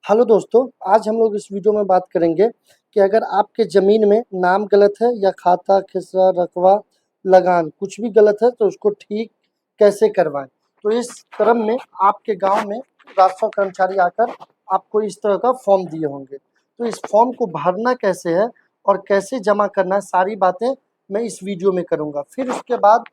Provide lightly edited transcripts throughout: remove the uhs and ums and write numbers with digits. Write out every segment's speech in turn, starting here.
Hello दोस्तों, आज हम लोग इस वीडियो में बात करेंगे कि अगर आपके ज़मीन में नाम गलत है या खाता, खसरा, रकबा, लगान कुछ भी गलत है तो उसको ठीक कैसे करवाएं। तो इस क्रम में आपके गांव में राजस्व कर्मचारी आकर आपको इस तरह का फॉर्म दिए होंगे। तो इस फॉर्म को भरना कैसे है और कैसे जमा करना है, सारी बातें मैं इस वीडियो में करूँगा। फिर उसके बाद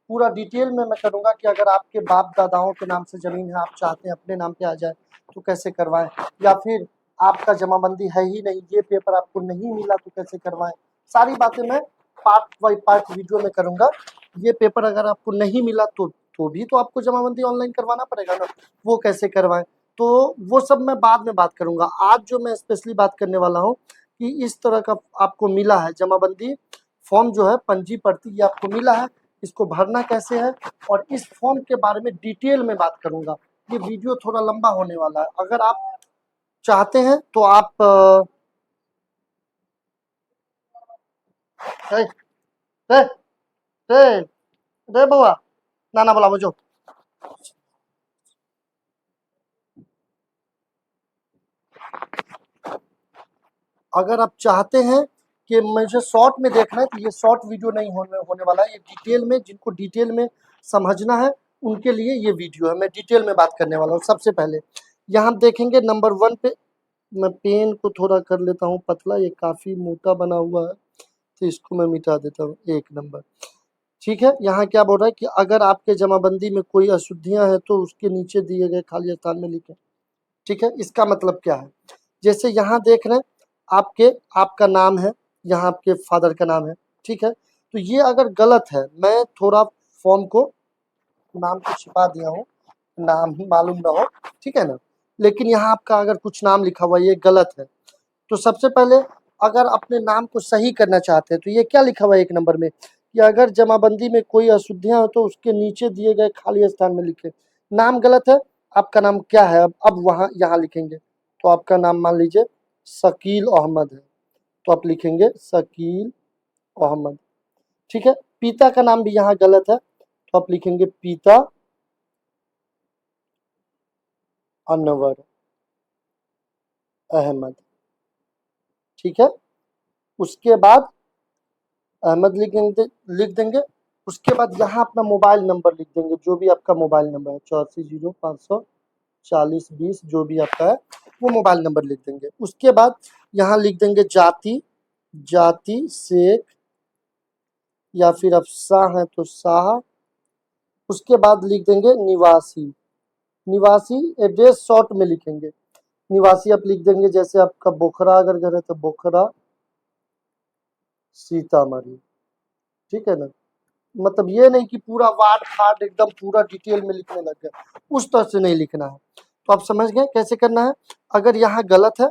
पूरा डिटेल में मैं करूँगा कि अगर आपके बाप दादाओं के नाम से ज़मीन है, आप चाहते हैं अपने नाम पे आ जाए तो कैसे करवाएं, या फिर आपका जमाबंदी है ही नहीं, ये पेपर आपको नहीं मिला तो कैसे करवाएं। सारी बातें मैं पार्ट बाय पार्ट वीडियो में करूंगा। ये पेपर अगर आपको नहीं मिला तो भी तो आपको जमाबंदी ऑनलाइन करवाना पड़ेगा ना, वो कैसे करवाएं। तो वो सब मैं बाद में बात करूंगा। आज जो मैं स्पेशली बात करने वाला हूँ कि इस तरह का आपको मिला है जमाबंदी फॉर्म, जो है पंजी प्रति, ये आपको मिला है, इसको भरना कैसे है और इस फॉर्म के बारे में डिटेल में बात करूंगा। ये वीडियो थोड़ा लंबा होने वाला है। अगर आप चाहते हैं तो आप ए, ए, ए, रे बउआ, नाना बुलाओ जो। अगर आप चाहते हैं कि मुझे शॉर्ट में देखना है तो ये शॉर्ट वीडियो नहीं होने वाला है, ये डिटेल में, जिनको डिटेल में समझना है उनके लिए ये वीडियो है। मैं डिटेल में बात करने वाला हूँ। सबसे पहले यहाँ देखेंगे नंबर 1 पे, मैं पेन को थोड़ा कर लेता हूँ पतला, ये काफ़ी मोटा बना हुआ है तो इसको मैं मिटा देता हूँ। 1 नंबर, ठीक है। यहाँ क्या बोल रहा है कि अगर आपके जमाबंदी में कोई अशुद्धियां हैं तो उसके नीचे दिए गए खाली स्थान में लिखें। ठीक है, इसका मतलब क्या है, जैसे यहाँ देख रहे हैं आपके, आपका नाम है, यहाँ आपके फादर का नाम है, ठीक है। तो ये अगर गलत है, मैं थोड़ा फॉर्म को, नाम को छिपा दिया हूँ, नाम ही मालूम ना हो, ठीक है ना। लेकिन यहाँ आपका अगर कुछ नाम लिखा हुआ ये गलत है, तो सबसे पहले अगर अपने नाम को सही करना चाहते हैं तो ये क्या लिखा हुआ है 1 नंबर में कि अगर जमाबंदी में कोई अशुद्धियां हो तो उसके नीचे दिए गए खाली स्थान में लिखें। नाम गलत है, आपका नाम क्या है, अब वहां यहाँ लिखेंगे। तो आपका नाम मान लीजिए शकील अहमद है, तो आप लिखेंगे शकील अहमद, ठीक है। पिता का नाम भी यहाँ गलत है तो आप लिखेंगे पिता अनवर अहमद, ठीक है। उसके बाद अहमद लिख देंगे। उसके बाद यहाँ अपना मोबाइल नंबर लिख देंगे, जो भी आपका मोबाइल नंबर है, 84054020, जो भी आपका है वो मोबाइल नंबर लिख देंगे। उसके बाद यहाँ लिख देंगे जाति, जाति शेख, या फिर आप शाह हैं तो शाह। उसके बाद लिख देंगे निवासी, निवासी एड्रेस शॉर्ट में लिखेंगे। निवासी आप लिख देंगे, जैसे आपका बोखरा अगर घर है तो बोखरा सीतामढ़ी, ठीक है ना। मतलब ये नहीं कि पूरा वार्ड फार्ड एकदम पूरा डिटेल में लिखने लग गए, उस तरह से नहीं लिखना है। तो आप समझ गए कैसे करना है। अगर यहाँ गलत है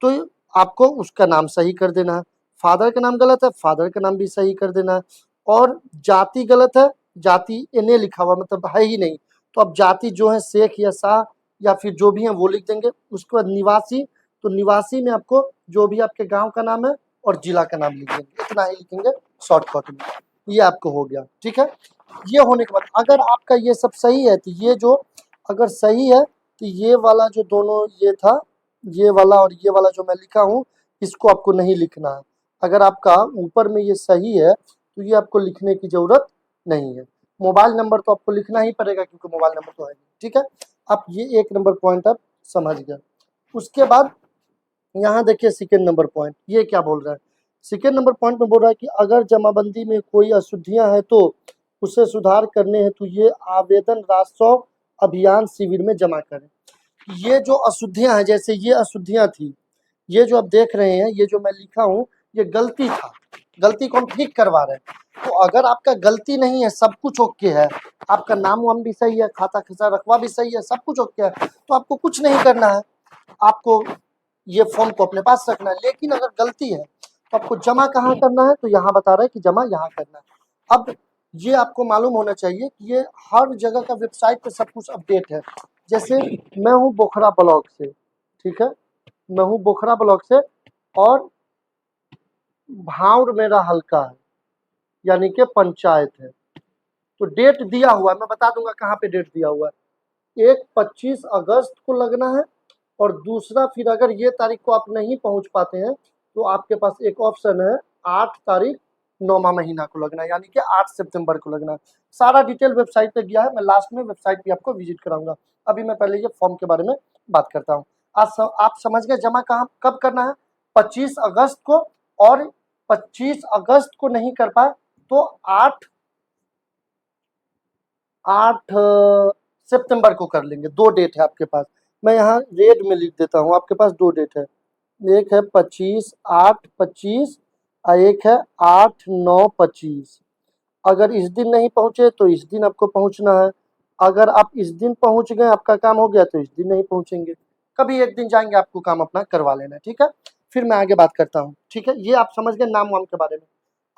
तो आपको उसका नाम सही कर देना है। फादर का नाम गलत है, फादर का नाम भी सही कर देना है। और जाति गलत है, जाति एने लिखा हुआ मतलब है ही नहीं, तो अब जाति जो है शेख या शाह या फिर जो भी है वो लिख देंगे। उसके बाद निवासी, तो निवासी में आपको जो भी आपके गांव का नाम है और जिला का नाम लिख देंगे, इतना ही लिखेंगे शॉर्टकट में। ये आपको हो गया, ठीक है। ये होने के बाद अगर आपका ये सब सही है तो ये जो, अगर सही है तो ये वाला जो दोनों ये था, ये वाला और ये वाला जो मैं लिखा हूँ, इसको आपको नहीं लिखना है। अगर आपका ऊपर में ये सही है तो ये आपको लिखने की जरूरत नहीं है। मोबाइल नंबर तो आपको लिखना ही पड़ेगा क्योंकि मोबाइल नंबर तो है नहीं, ठीक है। आप ये 1 नंबर पॉइंट आप समझ गए। उसके बाद यहाँ देखिए सेकेंड नंबर पॉइंट, ये क्या बोल रहा है। सेकेंड नंबर पॉइंट में बोल रहा है कि अगर जमाबंदी में कोई अशुद्धियां हैं तो उसे सुधार करने हेतु ये आवेदन राजस्व अभियान शिविर में जमा करें। ये जो अशुद्धियां हैं, जैसे ये अशुद्धियां थी, ये जो आप देख रहे हैं, ये जो मैं लिखा हूँ ये गलती था, गलती को हम ठीक करवा रहे हैं। तो अगर आपका गलती नहीं है, सब कुछ ओके है, आपका नाम वाम भी सही है, खाता खिसा रकबा भी सही है, सब कुछ ओके है, तो आपको कुछ नहीं करना है। आपको ये फॉर्म को अपने पास रखना है। लेकिन अगर गलती है तो आपको जमा कहाँ करना है, तो यहाँ बता रहा है कि जमा यहाँ करना है। अब ये आपको मालूम होना चाहिए कि ये हर जगह का वेबसाइट पे सब कुछ अपडेट है। जैसे मैं हूँ बोखरा ब्लॉक से, ठीक है, मैं हूँ बोखरा ब्लॉक से और भावर मेरा हल्का है, यानी कि पंचायत है। तो डेट दिया हुआ है, मैं बता दूंगा कहाँ पे डेट दिया हुआ है। 1 25 अगस्त को लगना है और दूसरा फिर अगर ये तारीख को आप नहीं पहुंच पाते हैं तो आपके पास एक ऑप्शन है 8 तारीख 9वां महीना को लगना, यानी कि 8 सितंबर को लगना। सारा डिटेल वेबसाइट पे गया है, मैं लास्ट में वेबसाइट भी आपको विजिट कराऊंगा। अभी मैं पहले ये फॉर्म के बारे में बात करता हूँ। आप समझ गए जमा कहाँ कब करना है? 25 अगस्त को, और 25 अगस्त को नहीं कर पाए तो 8 सितंबर को कर लेंगे। 2 डेट है आपके पास, मैं यहाँ रेड में लिख देता हूँ। आपके पास 2 डेट है, एक है 25/8/25 और एक है 8/9/25। अगर इस दिन नहीं पहुंचे तो इस दिन आपको पहुंचना है। अगर आप इस दिन पहुंच गए, आपका काम हो गया, तो इस दिन नहीं पहुंचेंगे, कभी एक दिन जाएंगे, आपको काम अपना करवा लेना है। ठीक है, फिर मैं आगे बात करता हूँ। ठीक है, ये आप समझ गए नाम वाम के बारे में।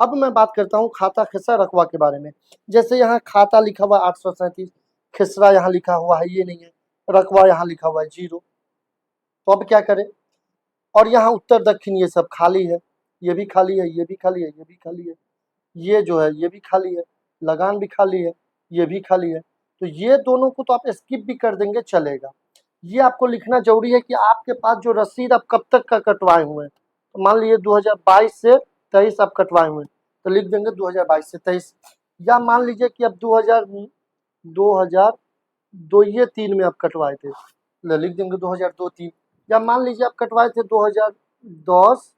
अब मैं बात करता हूँ खाता खसरा रकवा के बारे में। जैसे यहाँ खाता लिखा हुआ 837, खसरा यहाँ लिखा हुआ है, ये नहीं है, रकवा यहाँ लिखा हुआ है 0। तो अब क्या करें? और यहाँ उत्तर दक्षिण ये सब खाली है, ये भी खाली है, ये भी खाली है, ये भी खाली है, ये जो है ये भी खाली है, लगान भी खाली है, ये भी खाली है। तो ये दोनों को तो आप स्किप भी कर देंगे, चलेगा। ये आपको लिखना जरूरी है कि आपके पास जो रसीद आप कब तक का कटवाए हुए हैं। तो मान लीजिए 2022 से 23 आप कटवाए हुए हैं, तो लिख देंगे 2022 से 23। या मान लीजिए कि अब 2002 ये 3 में आप कटवाए थे, लिख देंगे 2002-3। या मान लीजिए आप कटवाए थे 2010,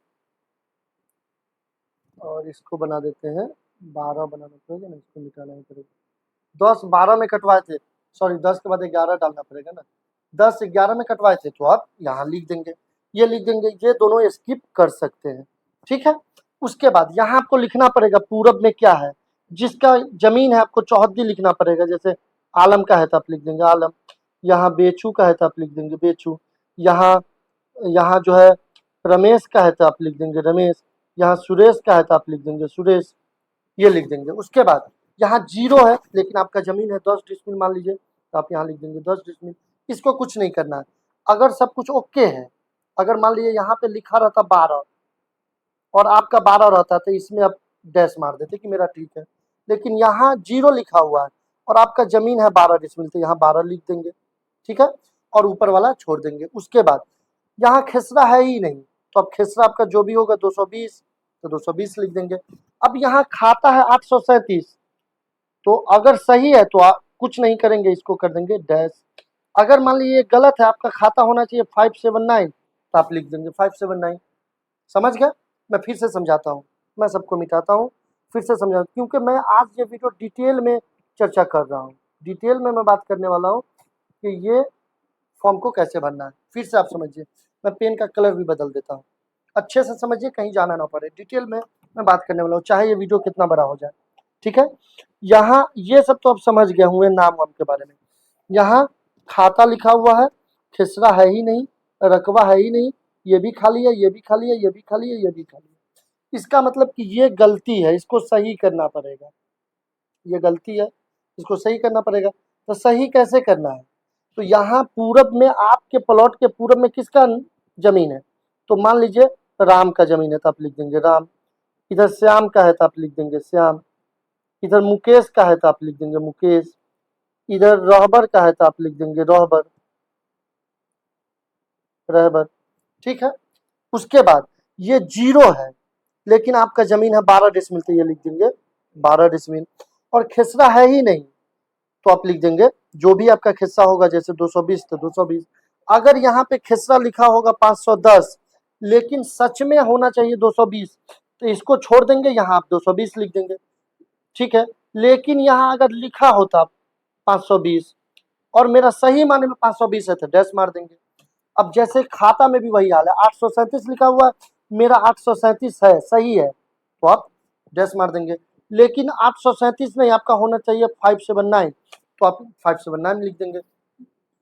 और इसको बना देते हैं 12 बनाना पड़ेगा ना, इसको मिटाना ही पड़ेगा। 10-12 में कटवाए थे, सॉरी 10 के बाद 11 डालना पड़ेगा ना, 10-11 में कटवाए थे, तो आप यहाँ लिख देंगे, ये लिख देंगे, ये दोनों स्किप कर सकते हैं। ठीक है, उसके बाद यहाँ आपको लिखना पड़ेगा पूरब में क्या है, जिसका जमीन है आपको चौहद्दी लिखना पड़ेगा। जैसे आलम का है तो आप लिख देंगे आलम, यहाँ बेचू का है तो आप लिख देंगे बेचू, यहाँ यहाँ जो है रमेश का है तो आप लिख देंगे रमेश, यहाँ सुरेश का है तो आप लिख देंगे सुरेश, ये लिख देंगे। उसके बाद यहाँ 0 है लेकिन आपका जमीन है 10 डिसमिल मान लीजिए, तो आप यहाँ लिख देंगे 10 डिसमिल। इसको कुछ नहीं करना है। अगर सब कुछ ओके है, अगर मान लीजिए यहाँ पे लिखा रहता 12 और आपका 12 रहता तो इसमें आप डैश मार देते कि मेरा ठीक है, लेकिन यहाँ 0 लिखा हुआ है और आपका जमीन है 12 डिसमिल, तो यहाँ 12 लिख देंगे। ठीक है, और ऊपर वाला छोड़ देंगे। उसके बाद यहाँ खेसरा है ही नहीं, तो अब खेसरा आपका जो भी होगा 220, तो 220 लिख देंगे। अब यहाँ खाता है 837, तो अगर सही है तो आप कुछ नहीं करेंगे, इसको कर देंगे डैश। अगर मान लीजिए गलत है, आपका खाता होना चाहिए 579, तो आप लिख देंगे 579। समझ गए? मैं फिर से समझाता हूँ, मैं सबको मिटाता हूँ, फिर से समझा, क्योंकि मैं आज ये वीडियो डिटेल में चर्चा कर रहा हूँ। डिटेल में मैं बात करने वाला हूँ कि ये फॉर्म को कैसे भरना है। फिर से आप समझिए, मैं पेन का कलर भी बदल देता हूँ, अच्छे से समझिए, कहीं जाना ना पड़े। डिटेल में मैं बात करने वाला हूँ, चाहे ये वीडियो कितना बड़ा हो जाए। ठीक है, यहाँ ये सब तो आप समझ गए हुए नाम वाम के बारे में। यहाँ खाता लिखा हुआ है, खिसरा है ही नहीं, रकबा है ही नहीं, ये भी खाली है, ये भी खाली है, ये भी खाली है, ये भी खाली है। इसका मतलब कि ये गलती है, इसको सही करना पड़ेगा। ये गलती है, इसको सही करना पड़ेगा। तो सही कैसे करना है? तो यहाँ पूरब में आपके प्लॉट के पूरब में किसका जमीन है? तो मान लीजिए राम का जमीन है तो आप लिख देंगे राम, इधर श्याम का है तो आप लिख देंगे श्याम, इधर मुकेश का है तो आप लिख देंगे मुकेश, इधर रहबर का है तो आप लिख देंगे रहबर, रहबर। ठीक है, उसके बाद ये 0 है लेकिन आपका जमीन है 12 डिसमिल, तो ये लिख देंगे 12 डिसमिल। और खेसरा है ही नहीं तो आप लिख देंगे जो भी आपका खेसरा होगा, जैसे 220 तो 220। अगर यहाँ पे खेसरा लिखा होगा 510 लेकिन सच में होना चाहिए 220, तो इसको छोड़ देंगे, यहाँ आप 220 लिख देंगे। ठीक है, लेकिन यहाँ अगर लिखा होता 520 और मेरा सही माने में 520 है तो डैश मार देंगे। अब जैसे खाता में भी वही हाल है, 837 लिखा हुआ है, मेरा 837 है, सही है, तो आप डैश मार देंगे। लेकिन 837 नहीं, आपका होना चाहिए 579, तो आप 579 लिख देंगे।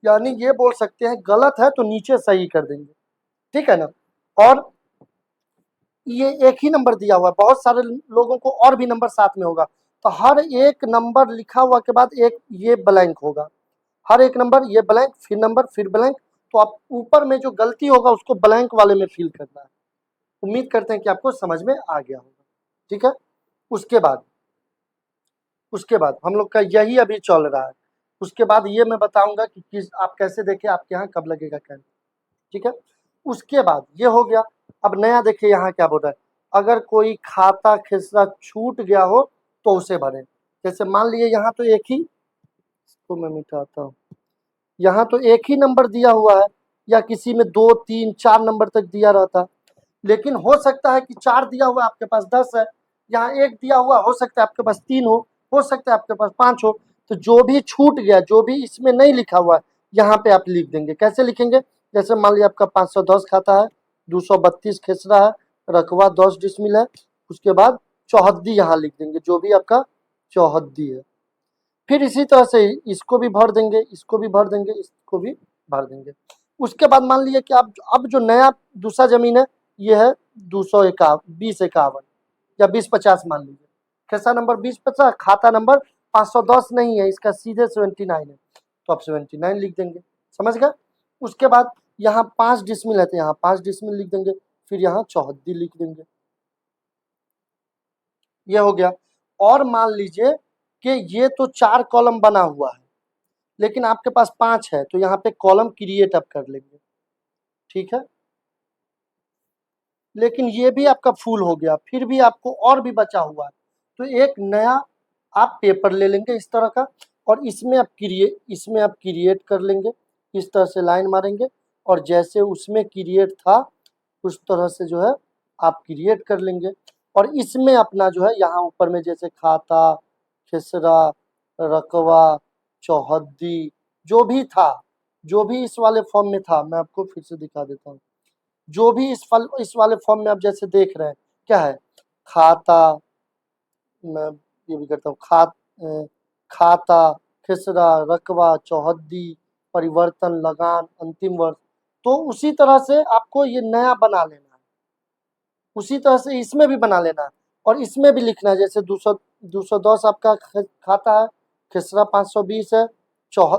यानी ये बोल सकते हैं गलत है तो नीचे सही कर देंगे। ठीक है ना? और ये एक ही नंबर दिया हुआ है, बहुत सारे लोगों को और भी नंबर साथ में होगा, तो हर एक नंबर लिखा हुआ के बाद एक ये ब्लैंक होगा, हर एक नंबर ये ब्लैंक, फिर नंबर, फिर ब्लैंक। तो आप ऊपर में जो गलती होगा उसको ब्लैंक वाले में फिल करना है। उम्मीद करते हैं कि आपको समझ में आ गया होगा। ठीक है, उसके बाद हम लोग का यही अभी चल रहा है। उसके बाद ये मैं बताऊंगा कि किस आप कैसे देखें आपके यहाँ कब लगेगा कैंप। ठीक है। उसके बाद ये हो गया। अब नया देखिए यहाँ क्या बोल रहा है, अगर कोई खाता खेसरा छूट गया हो तो उसे भरें। जैसे मान लीजिए यहाँ तो एक ही, इसको मैं मिटाता हूँ, यहाँ तो एक ही नंबर दिया हुआ है, या किसी में 2 3 4 नंबर तक दिया रहता, लेकिन हो सकता है कि 4 दिया हुआ आपके पास 10 है, यहाँ 1 दिया हुआ हो सकता है आपके पास 3 हो सकता है आपके पास 5 हो। तो जो भी छूट गया, जो भी इसमें नहीं लिखा हुआ है, यहाँ पे आप लिख देंगे। कैसे लिखेंगे, जैसे मान लीजिए आपका 510 खाता है, 232 खेसरा है, रकबा 10 डिसमिल है, उसके बाद चौहद्दी यहाँ लिख देंगे, जो भी आपका चौहद्दी है। फिर इसी तरह से इसको भी भर देंगे, इसको भी भर देंगे, इसको भी भर देंगे। उसके बाद मान लीजिए कि आप अब जो नया दूसरा जमीन है, ये है 2051 या 2050 मान लीजिए, खेसा नंबर 2050, खाता नंबर 510 नहीं है, इसका सीधे 79 है, तो आप 79 लिख देंगे। समझ गए। उसके बाद यहाँ 5 डिसमिल है तो यहाँ 5 डिसमिल लिख देंगे, फिर यहाँ चौहद्दी लिख देंगे। ये हो गया। और मान लीजिए कि ये तो 4 कॉलम बना हुआ है, लेकिन आपके पास 5 है, तो यहाँ पे कॉलम क्रिएट आप कर लेंगे। ठीक है, लेकिन ये भी आपका फुल हो गया, फिर भी आपको और भी बचा हुआ है, तो एक नया आप पेपर ले लेंगे इस तरह का, और इसमें आप क्रिएट कर लेंगे, इस तरह से लाइन मारेंगे, और जैसे उसमें क्रिएट था उस तरह से जो है आप क्रिएट कर लेंगे। और इसमें अपना जो है यहाँ ऊपर में जैसे खाता, खेसरा, रकवा, चौहद्दी, जो भी था, जो भी इस वाले फॉर्म में था, मैं आपको फिर से दिखा देता हूँ, जो भी इस वाले फॉर्म में आप जैसे देख रहे हैं, क्या है, खाता, मैं ये भी करता हूँ, खाता, खेसरा, रकबा, चौहद्दी, परिवर्तन, लगान, अंतिम वर्ष, तो उसी तरह से आपको ये नया बना लेना है, उसी तरह से इसमें भी बना लेना है, और इसमें भी लिखना है, जैसे 210 आपका खाता है, खेसरा 520 है,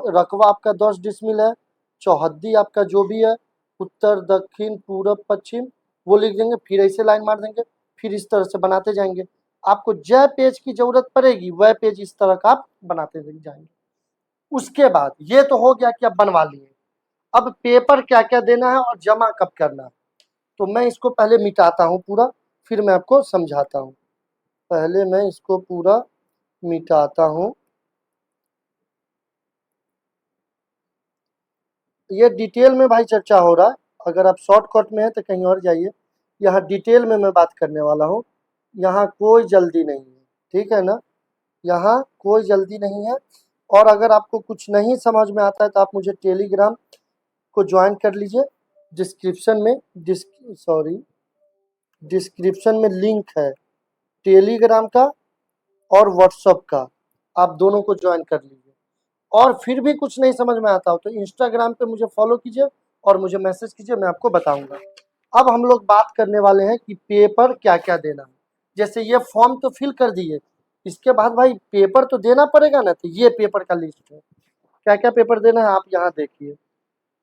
रकबा आपका 10 डिसमिल है, चौहद्दी आपका जो भी है, उत्तर दक्षिण पूरब पश्चिम, वो लिख देंगे, फिर ऐसे लाइन मार देंगे, फिर इस तरह से बनाते जाएंगे। आपको जय पेज की जरूरत पड़ेगी वह पेज इस तरह का आप बनाते जाएंगे। उसके बाद ये तो हो गया कि आप बनवा लिए, अब पेपर क्या क्या देना है और जमा कब करना है, तो मैं इसको पहले मिटाता हूँ पूरा, फिर मैं आपको समझाता हूँ। पहले मैं इसको पूरा मिटाता हूँ। ये डिटेल में भाई चर्चा हो रहा है, अगर आप शॉर्टकट में है तो कहीं और जाइए, यहाँ डिटेल में मैं बात करने वाला हूँ, यहाँ कोई जल्दी नहीं है, ठीक है ना, यहाँ कोई जल्दी नहीं है। और अगर आपको कुछ नहीं समझ में आता है तो आप मुझे टेलीग्राम को ज्वाइन कर लीजिए, डिस्क्रिप्शन में डिस्क्रिप्शन में लिंक है टेलीग्राम का और व्हाट्सएप का, आप दोनों को ज्वाइन कर लीजिए। और फिर भी कुछ नहीं समझ में आता हो तो इंस्टाग्राम पे मुझे फॉलो कीजिए और मुझे मैसेज कीजिए, मैं आपको बताऊंगा। अब हम लोग बात करने वाले हैं कि पेपर क्या क्या देना है। जैसे ये फॉर्म तो फिल कर दिए, इसके बाद भाई पेपर तो देना पड़ेगा ना, तो ये पेपर का लिस्ट है, क्या क्या पेपर देना है आप यहाँ देखिए,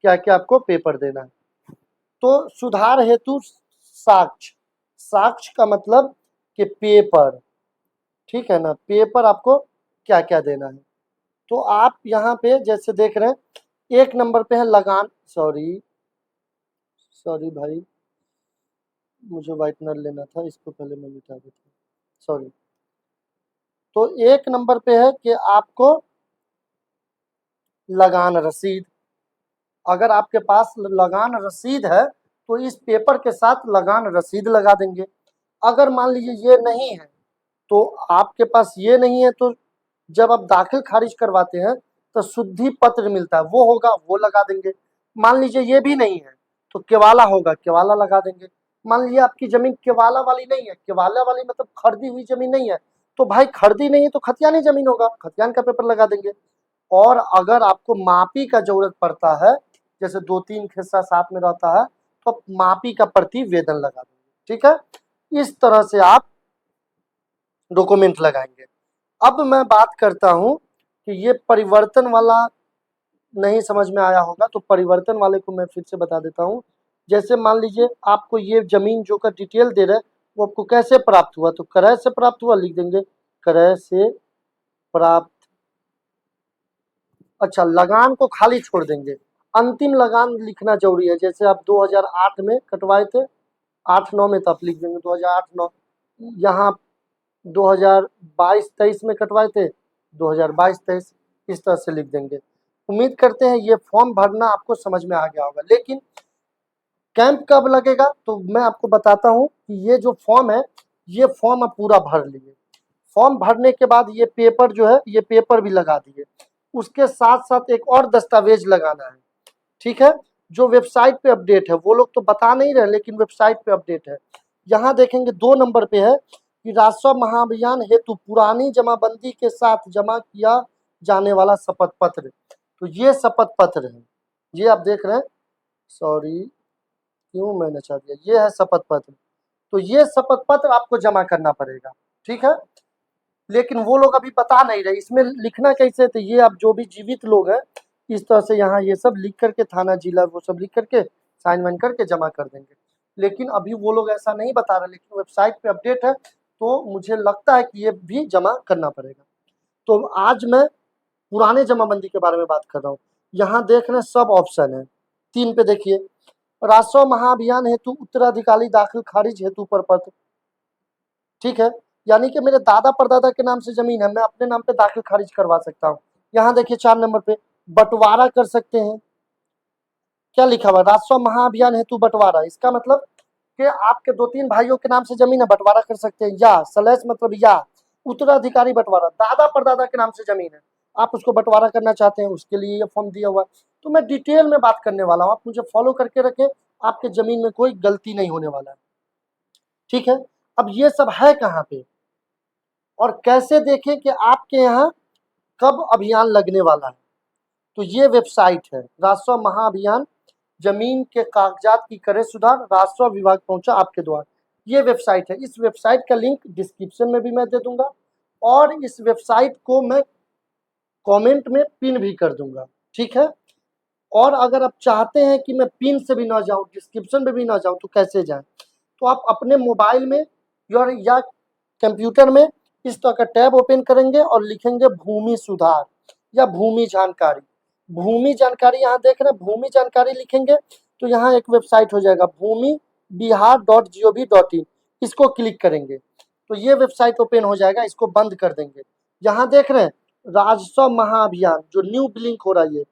क्या क्या आपको पेपर देना है। तो सुधार हेतु साक्ष्य, साक्ष्य का मतलब कि पेपर, ठीक है ना, पेपर आपको क्या क्या देना है। तो आप यहाँ पे जैसे देख रहे हैं, एक नंबर पे है लगान, सॉरी भाई, मुझे व्हाइटनर लेना था, इसको पहले मैं मिटा देता हूँ, सॉरी। तो एक नंबर पे है कि आपको लगान रसीद, अगर आपके पास लगान रसीद है तो इस पेपर के साथ लगान रसीद लगा देंगे। अगर मान लीजिए ये नहीं है, तो आपके पास ये नहीं है, तो जब आप दाखिल खारिज करवाते हैं तो शुद्धि पत्र मिलता है, वो होगा, वो लगा देंगे। मान लीजिए ये भी नहीं है तो केवाला होगा, केवाला लगा देंगे। मान लीजिए आपकी जमीन केवाला वाली नहीं है, केवाला वाली मतलब खरीदी हुई जमीन नहीं है, तो भाई खरीदी नहीं है तो खतियानी जमीन होगा, खतियान का पेपर लगा देंगे। और अगर आपको मापी का जरूरत पड़ता है, जैसे 2 3 हिस्सा साथ में रहता है, तो आप मापी का प्रतिवेदन लगा देंगे, ठीक है। इस तरह से आप डॉक्यूमेंट लगाएंगे। अब मैं बात करता हूं कि ये परिवर्तन वाला नहीं समझ में आया होगा, तो परिवर्तन वाले को मैं फिर से बता देता हूं। जैसे मान लीजिए आपको ये जमीन जो का डिटेल दे रहे हैं, वो आपको कैसे प्राप्त हुआ, तो क्रय से प्राप्त हुआ लिख देंगे, क्रय से प्राप्त। अच्छा, लगान को खाली छोड़ देंगे, अंतिम लगान लिखना जरूरी है। जैसे आप 2008 में कटवाए थे, 8-9 में तो आप लिख देंगे 2008-9, यहाँ 2022-23 में कटवाए थे, 2022-23 इस तरह से लिख देंगे। उम्मीद करते हैं ये फॉर्म भरना आपको समझ में आ गया होगा। लेकिन कैंप कब लगेगा तो मैं आपको बताता हूँ कि ये जो फॉर्म है, ये फॉर्म आप पूरा भर लीजिए। फॉर्म भरने के बाद ये पेपर जो है, ये पेपर भी लगा दिए। उसके साथ साथ एक और दस्तावेज लगाना है, ठीक है, जो वेबसाइट पे अपडेट है। वो लोग तो बता नहीं रहे, लेकिन वेबसाइट पे अपडेट है। यहाँ देखेंगे 2 नंबर पे है कि राजस्व महाअभियान हेतु पुरानी जमाबंदी के साथ जमा किया जाने वाला शपथ पत्र। तो ये शपथ पत्र है, ये आप देख रहे हैं, सॉरी क्यों मैंने चाह दिया, ये है शपथ पत्र। तो ये शपथ पत्र आपको जमा करना पड़ेगा, ठीक है। लेकिन वो लोग अभी बता नहीं रहे इसमें लिखना कैसे। तो ये आप जो भी जीवित लोग हैं, इस तरह से यहाँ ये सब लिख करके, थाना जिला वो सब लिख करके साइन वाइन करके जमा कर देंगे। लेकिन अभी वो लोग ऐसा नहीं बता रहे, लेकिन वेबसाइट पे अपडेट है, तो मुझे लगता है कि ये भी जमा करना पड़ेगा। तो आज मैं पुराने जमाबंदी के बारे में बात कर रहा हूँ। यहाँ देख रहे हैं सब ऑप्शन है, 3 पे देखिए, राजस्व महाअभियान हेतु उत्तराधिकारी दाखिल खारिज हेतु प्रपत्र, ठीक है, यानी कि मेरे दादा परदादा के नाम से जमीन है, मैं अपने नाम पे दाखिल खारिज करवा सकता हूँ। यहाँ देखिए 4 नंबर पे बंटवारा कर सकते हैं। क्या लिखा हुआ, राजस्व महाअभियान हेतु बंटवारा, इसका मतलब कि आपके 2-3 भाइयों के नाम से जमीन है, बंटवारा कर सकते हैं। या स्लैश मतलब या उत्तराधिकारी बंटवारा, दादा परदादा के नाम से जमीन है, आप उसको बंटवारा करना चाहते हैं, उसके लिए ये फॉर्म दिया हुआ है। तो मैं डिटेल में बात करने वाला हूँ, आप मुझे फॉलो करके रखें, आपके जमीन में कोई गलती नहीं होने वाला है, ठीक है। अब ये सब है कहाँ पे और कैसे देखें कि आपके यहाँ कब अभियान लगने वाला है। तो ये वेबसाइट है राजस्व महाअभियान, जमीन के कागजात की करे सुधार, राजस्व विभाग पहुंचा आपके द्वार। ये वेबसाइट है, इस वेबसाइट का लिंक डिस्क्रिप्शन में भी मैं दे दूंगा, और इस वेबसाइट को मैं कमेंट में पिन भी कर दूंगा, ठीक है। और अगर आप चाहते हैं कि मैं पिन से भी ना जाऊं, डिस्क्रिप्शन में भी ना जाऊं, तो कैसे जाएं, तो आप अपने मोबाइल में या कंप्यूटर में इस तरह का टैब ओपन करेंगे और लिखेंगे भूमि सुधार या भूमि जानकारी। भूमि जानकारी यहाँ देख रहे हैं, भूमि जानकारी लिखेंगे तो यहाँ एक वेबसाइट हो जाएगा भूमि बिहार.gov.in, इसको क्लिक करेंगे तो ये वेबसाइट ओपन हो जाएगा। इसको बंद कर देंगे। यहाँ देख रहे हैं राजस्व महाअभियान जो न्यू ब्लिंक हो रहा है, ये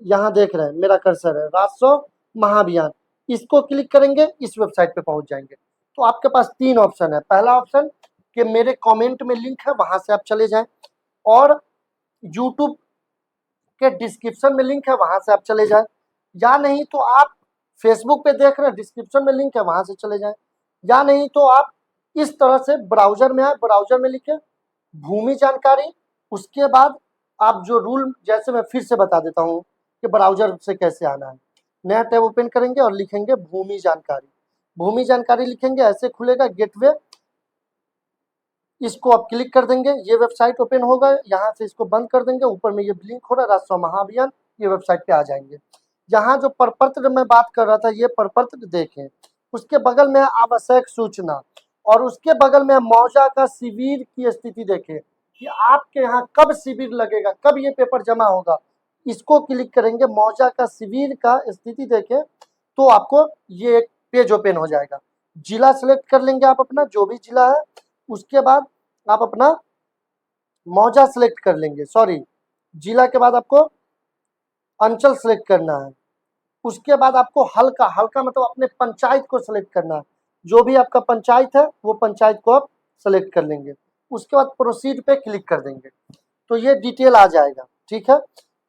यहाँ देख रहे हैं मेरा कर्सर है राजस्व महाअभियान, इसको क्लिक करेंगे, इस वेबसाइट पे पहुंच जाएंगे। तो आपके पास 3 ऑप्शन है। पहला ऑप्शन कि मेरे कमेंट में लिंक है, वहां से आप चले जाएं, और यूट्यूब के डिस्क्रिप्शन में लिंक है, वहां से आप चले जाएं, या नहीं तो आप फेसबुक पे देख रहे हैं, डिस्क्रिप्शन में लिंक है, वहां से चले जाएं, या नहीं तो आप इस तरह से ब्राउजर में आए, ब्राउजर में लिखे भूमि जानकारी, उसके बाद आप जो रूल, जैसे मैं फिर से बता देता हूँ कि ब्राउजर से कैसे आना है। नया टैब ओपन करेंगे और लिखेंगे भूमि जानकारी, भूमि जानकारी लिखेंगे, ऐसे खुलेगा गेटवे, इसको आप क्लिक कर देंगे, ये वेबसाइट ओपन होगा। यहाँ से इसको बंद कर देंगे, ऊपर में ये लिंक हो रहा है राजस्व महाअभियान, ये वेबसाइट पे आ जाएंगे। यहाँ जो प्रपत्र में बात कर रहा था, ये प्रपत्र देखें, उसके बगल में आवश्यक सूचना, और उसके बगल में मौजा का शिविर की स्थिति देखें कि आपके यहाँ कब शिविर लगेगा, कब ये पेपर जमा होगा। इसको क्लिक करेंगे, मौजा का शिविर का स्थिति देखें, तो आपको ये एक पेज ओपन हो जाएगा। जिला सेलेक्ट कर लेंगे आप अपना, जो भी जिला है, उसके बाद आप अपना मौजा सेलेक्ट कर लेंगे, सॉरी जिला के बाद आपको अंचल सेलेक्ट करना है। उसके बाद आपको हल्का, हल्का मतलब अपने पंचायत को सेलेक्ट करना है, जो भी आपका पंचायत है वो पंचायत को आप सेलेक्ट कर लेंगे। उसके बाद प्रोसीड पे क्लिक कर देंगे, तो ये डिटेल आ जाएगा, ठीक है।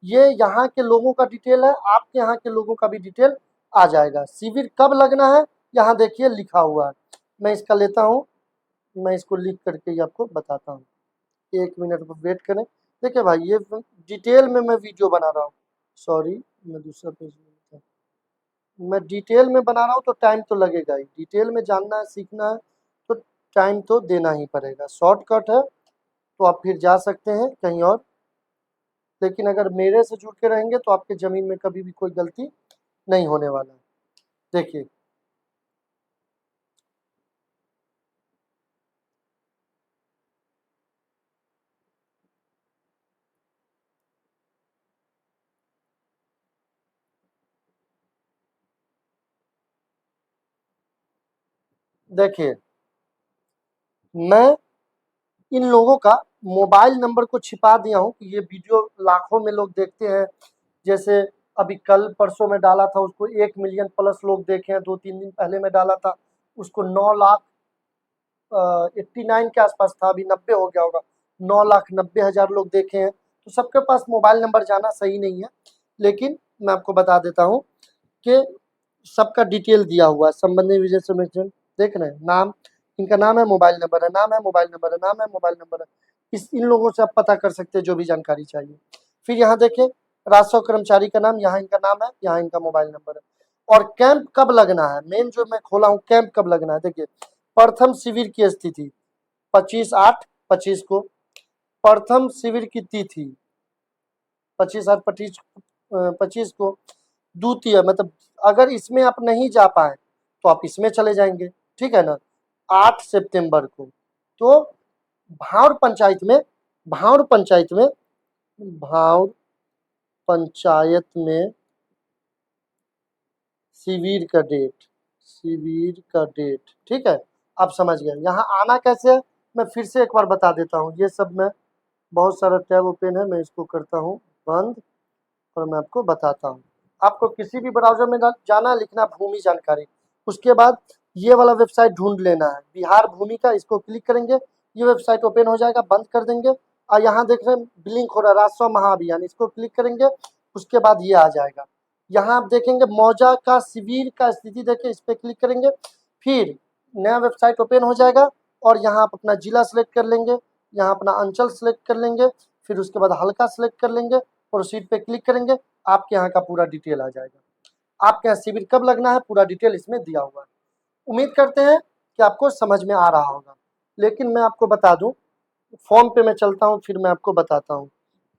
ये यहाँ के लोगों का डिटेल है, आपके यहाँ के लोगों का भी डिटेल आ जाएगा। शिविर कब लगना है यहाँ देखिए लिखा हुआ है, मैं इसका लेता हूँ, मैं इसको लिख करके ही आपको बताता हूँ। 1 मिनट पर वेट करें। देखिए भाई, ये डिटेल में मैं वीडियो बना रहा हूँ, सॉरी मैं दूसरा पेज में था। मैं डिटेल में बना रहा हूँ तो टाइम तो लगेगा ही, डिटेल में जानना है, सीखना है, तो टाइम तो देना ही पड़ेगा। शॉर्टकट है तो आप फिर जा सकते हैं कहीं और, लेकिन अगर मेरे से जुड़ के रहेंगे तो आपके ज़मीन में कभी भी कोई गलती नहीं होने वाला है। देखिए देखिए, मैं इन लोगों का मोबाइल नंबर को छिपा दिया हूँ कि ये वीडियो लाखों में लोग देखते हैं। जैसे अभी कल परसों में डाला था, उसको 1 मिलियन प्लस लोग देखे हैं। 2-3 दिन पहले मैं डाला था, उसको 9 लाख 89 के आसपास था, अभी 90 हो गया होगा। 9,90,000 लोग देखे हैं। तो सबके पास मोबाइल नंबर जाना सही नहीं है, लेकिन मैं आपको बता देता हूँ कि सबका डिटेल दिया हुआ है। संबंधी विजय समीक्षण देख रहे हैं, नाम, इनका नाम है, मोबाइल नंबर है, नाम है, मोबाइल नंबर है, नाम है, मोबाइल नंबर है। इन लोगों से आप पता कर सकते हैं जो भी जानकारी चाहिए। फिर यहाँ देखें, राजस्व कर्मचारी का नाम, यहाँ इनका नाम है, यहाँ इनका मोबाइल नंबर है। और कैंप कब लगना है, मेन जो मैं खोला हूँ, कैंप कब लगना है। देखिए, प्रथम शिविर की स्थिति 25/8/25 को, प्रथम शिविर की तिथि 25/8/25 को। द्वितीय मतलब अगर इसमें आप नहीं जा पाए तो आप इसमें चले जाएंगे, ठीक है ना। 8 सितंबर को तो भांवर पंचायत में भांवर पंचायत में भांवर पंचायत में शिविर का डेट, ठीक है। आप समझ गए। यहाँ आना कैसे है, मैं फिर से एक बार बता देता हूँ। ये सब में बहुत सारा टैब ओपन है, मैं इसको करता हूँ बंद और मैं आपको बताता हूँ। आपको किसी भी ब्राउजर में जाना, लिखना भूमि जानकारी, उसके बाद ये वाला वेबसाइट ढूंढ लेना है, बिहार भूमि का। इसको क्लिक करेंगे, ये वेबसाइट ओपन हो जाएगा, बंद कर देंगे। और यहाँ देख रहे हैं ब्लिंक हो रहा है, राजस्व महाअभियान, इसको क्लिक करेंगे, उसके बाद ये आ जाएगा। यहाँ आप देखेंगे मौजा का शिविर का स्थिति, देखिए, इस पर क्लिक करेंगे, फिर नया वेबसाइट ओपन हो जाएगा और यहाँ आप अपना जिला सेलेक्ट कर लेंगे, यहाँ अपना अंचल सेलेक्ट कर लेंगे, फिर उसके बाद हल्का सेलेक्ट कर लेंगे, प्रोसीड पे क्लिक करेंगे, आपके यहाँ का पूरा डिटेल आ जाएगा। आपके यहाँ शिविर कब लगना है, पूरा डिटेल इसमें दिया हुआ है। उम्मीद करते हैं कि आपको समझ में आ रहा होगा। लेकिन मैं आपको बता दूं, फॉर्म पे मैं चलता हूं, फिर मैं आपको बताता हूं।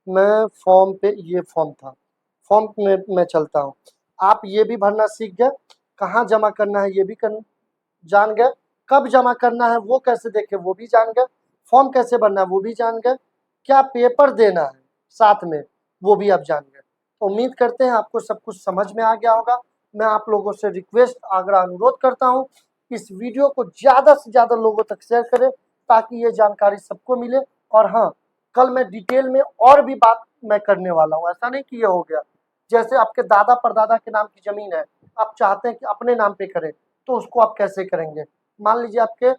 मैं फॉर्म पे, ये फॉर्म था, फॉर्म में मैं चलता हूं। आप ये भी भरना सीख गए, कहाँ जमा करना है ये भी जान गए, कब जमा करना है वो कैसे देखे वो भी जान गए, फॉर्म कैसे भरना है वो भी जान गए, क्या पेपर देना है साथ में वो भी आप जान गए। तो उम्मीद करते हैं आपको सब कुछ समझ में आ गया होगा। मैं आप लोगों से रिक्वेस्ट, आग्रह, अनुरोध करता हूं, इस वीडियो को ज़्यादा से ज़्यादा लोगों तक शेयर करें ताकि ये जानकारी सबको मिले। और हाँ, कल मैं डिटेल में और भी बात मैं करने वाला हूँ, ऐसा नहीं कि ये हो गया। जैसे आपके दादा परदादा के नाम की ज़मीन है, आप चाहते हैं कि अपने नाम पे करें, तो उसको आप कैसे करेंगे। मान लीजिए आपके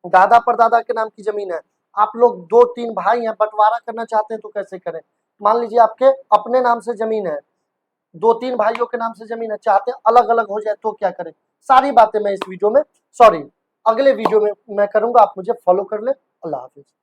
दादा परदादा के नाम की ज़मीन है, आप लोग 2-3 भाई हैं, बंटवारा करना चाहते हैं तो कैसे करें। मान लीजिए आपके अपने नाम से ज़मीन है, 2-3 भाइयों के नाम से ज़मीन है, चाहते हैं अलग-अलग हो जाए तो क्या करें। सारी बातें मैं इस वीडियो में, सॉरी, अगले वीडियो में मैं करूँगा। आप मुझे फॉलो कर लें। अल्लाह हाफ़िज़।